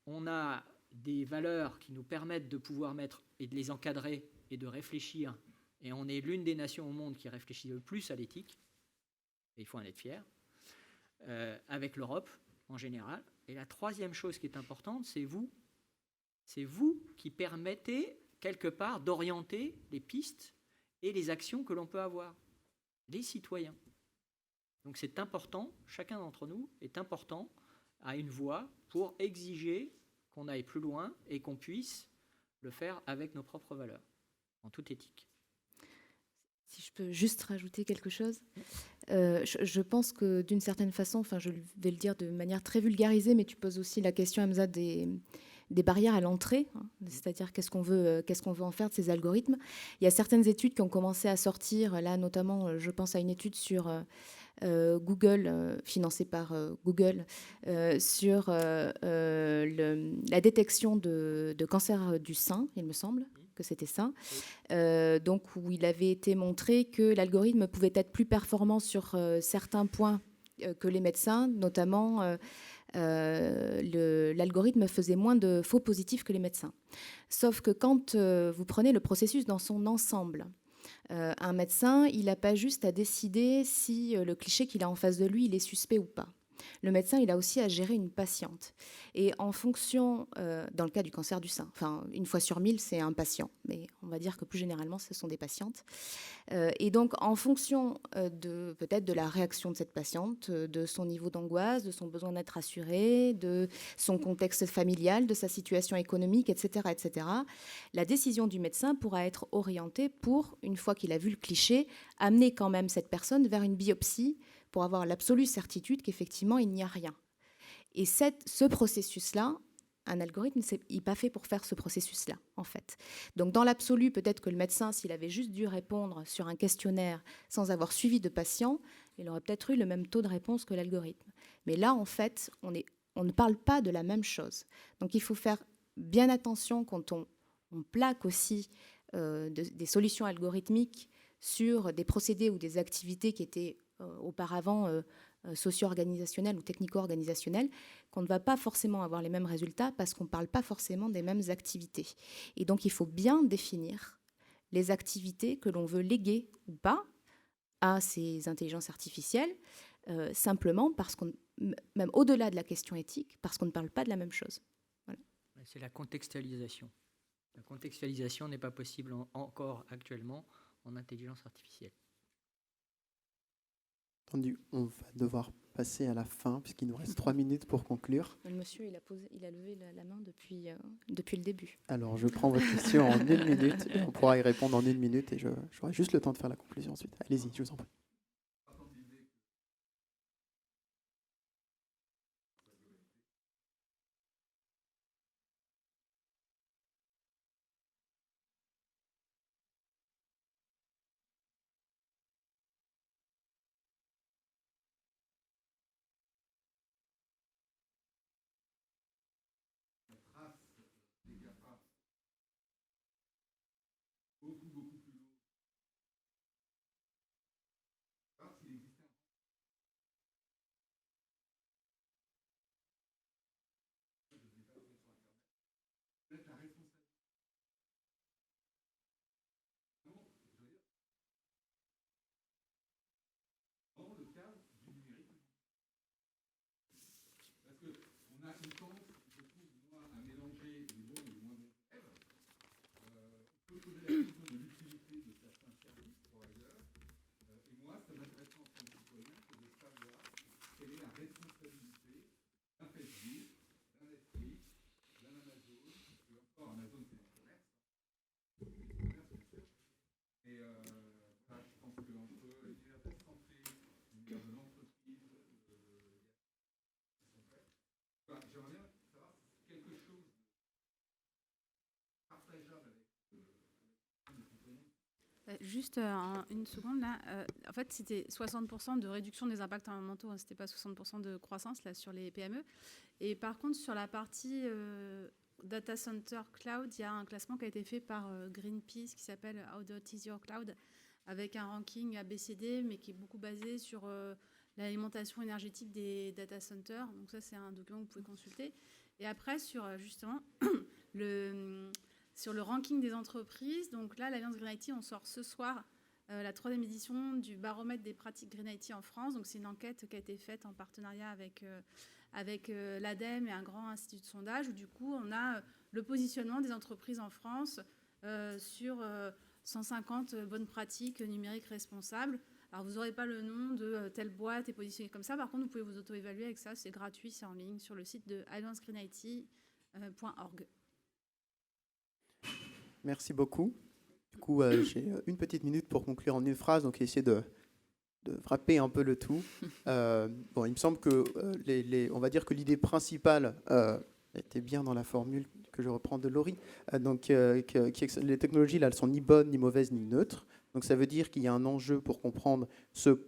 On a des valeurs qui nous permettent de pouvoir mettre et de les encadrer et de réfléchir. Et on est l'une des nations au monde qui réfléchit le plus à l'éthique. et il faut en être fier, avec l'Europe en général. Et la troisième chose qui est importante, c'est vous. C'est vous qui permettez, quelque part, d'orienter les pistes et les actions que l'on peut avoir. Les citoyens. Donc c'est important, chacun d'entre nous est important, a une voix pour exiger qu'on aille plus loin et qu'on puisse le faire avec nos propres valeurs, en toute éthique. Si je peux juste rajouter quelque chose, je pense que d'une certaine façon, enfin je vais le dire de manière très vulgarisée, mais tu poses aussi la question, Hamza, des barrières à l'entrée, hein, c'est-à-dire qu'est-ce qu'on veut en faire de ces algorithmes. Il y a certaines études qui ont commencé à sortir, là notamment je pense à une étude sur Google, financée par Google, sur la détection de cancer du sein, il me semble que c'était ça, donc où il avait été montré que l'algorithme pouvait être plus performant sur certains points que les médecins, notamment l'algorithme faisait moins de faux positifs que les médecins. Sauf que quand vous prenez le processus dans son ensemble, un médecin, il n'a pas juste à décider si le cliché qu'il a en face de lui, il est suspect ou pas. Le médecin, il a aussi à gérer une patiente. Et en fonction, dans le cas du cancer du sein, enfin, 1 fois sur 1000, c'est un patient, mais on va dire que plus généralement, ce sont des patientes. Et donc, en fonction peut-être de la réaction de cette patiente, de son niveau d'angoisse, de son besoin d'être rassurée, de son contexte familial, de sa situation économique, etc., etc., la décision du médecin pourra être orientée pour, une fois qu'il a vu le cliché, amener quand même cette personne vers une biopsie pour avoir l'absolue certitude qu'effectivement, il n'y a rien. Et ce processus-là, un algorithme, il n'est pas fait pour faire ce processus-là, en fait. Donc, dans l'absolu, peut-être que le médecin, s'il avait juste dû répondre sur un questionnaire sans avoir suivi de patient, il aurait peut-être eu le même taux de réponse que l'algorithme. Mais là, en fait, on ne parle pas de la même chose. Donc, il faut faire bien attention quand on plaque aussi des solutions algorithmiques sur des procédés ou des activités qui étaient auparavant socio-organisationnelles ou technico-organisationnelles, qu'on ne va pas forcément avoir les mêmes résultats parce qu'on ne parle pas forcément des mêmes activités. Et donc, il faut bien définir les activités que l'on veut léguer ou pas à ces intelligences artificielles, simplement parce qu'on, même au-delà de la question éthique, parce qu'on ne parle pas de la même chose. Voilà. C'est la contextualisation. La contextualisation n'est pas possible encore actuellement en intelligence artificielle. Entendu, on va devoir passer à la fin puisqu'il nous reste 3 minutes pour conclure. Le monsieur, il a levé la main depuis le début. Alors, je prends votre question en 1 minute et on pourra y répondre en 1 minute et j'aurai juste le temps de faire la conclusion ensuite. Allez-y, je vous en prie. Juste une seconde, là. En fait, c'était 60% de réduction des impacts environnementaux, hein, c'était pas 60% de croissance là, sur les PME. Et par contre, sur la partie Data Center Cloud, il y a un classement qui a été fait par Greenpeace qui s'appelle How Dot is Your Cloud, avec un ranking ABCD, mais qui est beaucoup basé sur l'alimentation énergétique des data centers. Donc ça, c'est un document que vous pouvez consulter. Et après, sur justement sur le ranking des entreprises, donc là, l'Alliance Green IT, on sort ce soir la 3e édition du baromètre des pratiques Green IT en France. Donc, c'est une enquête qui a été faite en partenariat avec l'ADEME et un grand institut de sondage, où du coup, on a le positionnement des entreprises en France sur 150 bonnes pratiques numériques responsables. Alors, vous n'aurez pas le nom de telle boîte est positionnée comme ça. Par contre, vous pouvez vous auto-évaluer avec ça. C'est gratuit, c'est en ligne sur le site de alliancegreenit.org. Merci beaucoup. Du coup, j'ai une petite minute pour conclure en une phrase, donc essayer de frapper un peu le tout. Bon, il me semble que on va dire que l'idée principale était bien dans la formule que je reprends de Laurie. Donc, les technologies là, elles sont ni bonnes, ni mauvaises, ni neutres. Donc, ça veut dire qu'il y a un enjeu pour comprendre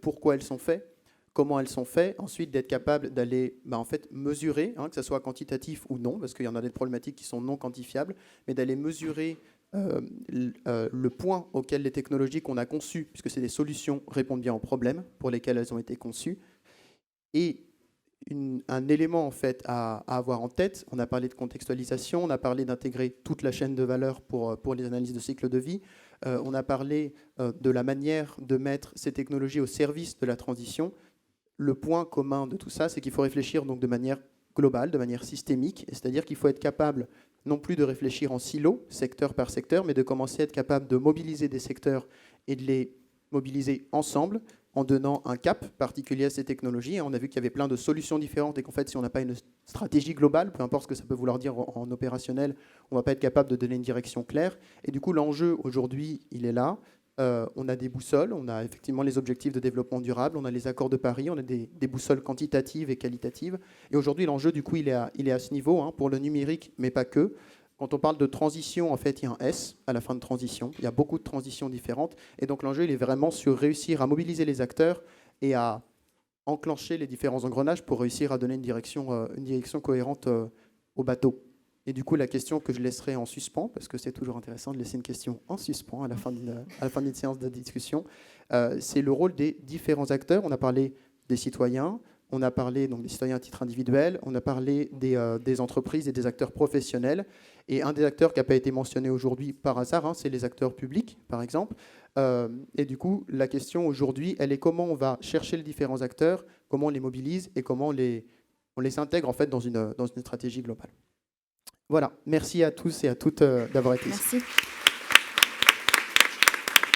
pourquoi elles sont faites, comment elles sont faites, ensuite d'être capable d'aller en fait mesurer, que ce soit quantitatif ou non, parce qu'il y en a des problématiques qui sont non quantifiables, mais d'aller mesurer le point auquel les technologies qu'on a conçues, puisque c'est des solutions, répondent bien aux problèmes pour lesquels elles ont été conçues. Et un élément en fait à avoir en tête, on a parlé de contextualisation, on a parlé d'intégrer toute la chaîne de valeur pour les analyses de cycle de vie, on a parlé de la manière de mettre ces technologies au service de la transition. Le point commun de tout ça, c'est qu'il faut réfléchir donc de manière globale, de manière systémique, c'est-à-dire qu'il faut être capable non plus de réfléchir en silo, secteur par secteur, mais de commencer à être capable de mobiliser des secteurs et de les mobiliser ensemble en donnant un cap particulier à ces technologies. Et on a vu qu'il y avait plein de solutions différentes et qu'en fait, si on n'a pas une stratégie globale, peu importe ce que ça peut vouloir dire en opérationnel, on ne va pas être capable de donner une direction claire. Et du coup, l'enjeu aujourd'hui, il est là. On a des boussoles, on a effectivement les objectifs de développement durable, on a les accords de Paris, on a des boussoles quantitatives et qualitatives. Et aujourd'hui, l'enjeu, du coup, il est à ce niveau, pour le numérique, mais pas que. Quand on parle de transition, en fait, il y a un S à la fin de transition. Il y a beaucoup de transitions différentes. Et donc, l'enjeu, il est vraiment sur réussir à mobiliser les acteurs et à enclencher les différents engrenages pour réussir à donner une direction cohérente au bateau. Et du coup, la question que je laisserai en suspens, parce que c'est toujours intéressant de laisser une question en suspens à la fin d'une séance de discussion, c'est le rôle des différents acteurs. On a parlé des citoyens, on a parlé donc des citoyens à titre individuel, on a parlé des entreprises et des acteurs professionnels. Et un des acteurs qui n'a pas été mentionné aujourd'hui par hasard, c'est les acteurs publics, par exemple. Et du coup, la question aujourd'hui, elle est comment on va chercher les différents acteurs, comment on les mobilise et comment on les intègre en fait dans une stratégie globale. Voilà, merci à tous et à toutes d'avoir été ici. Merci.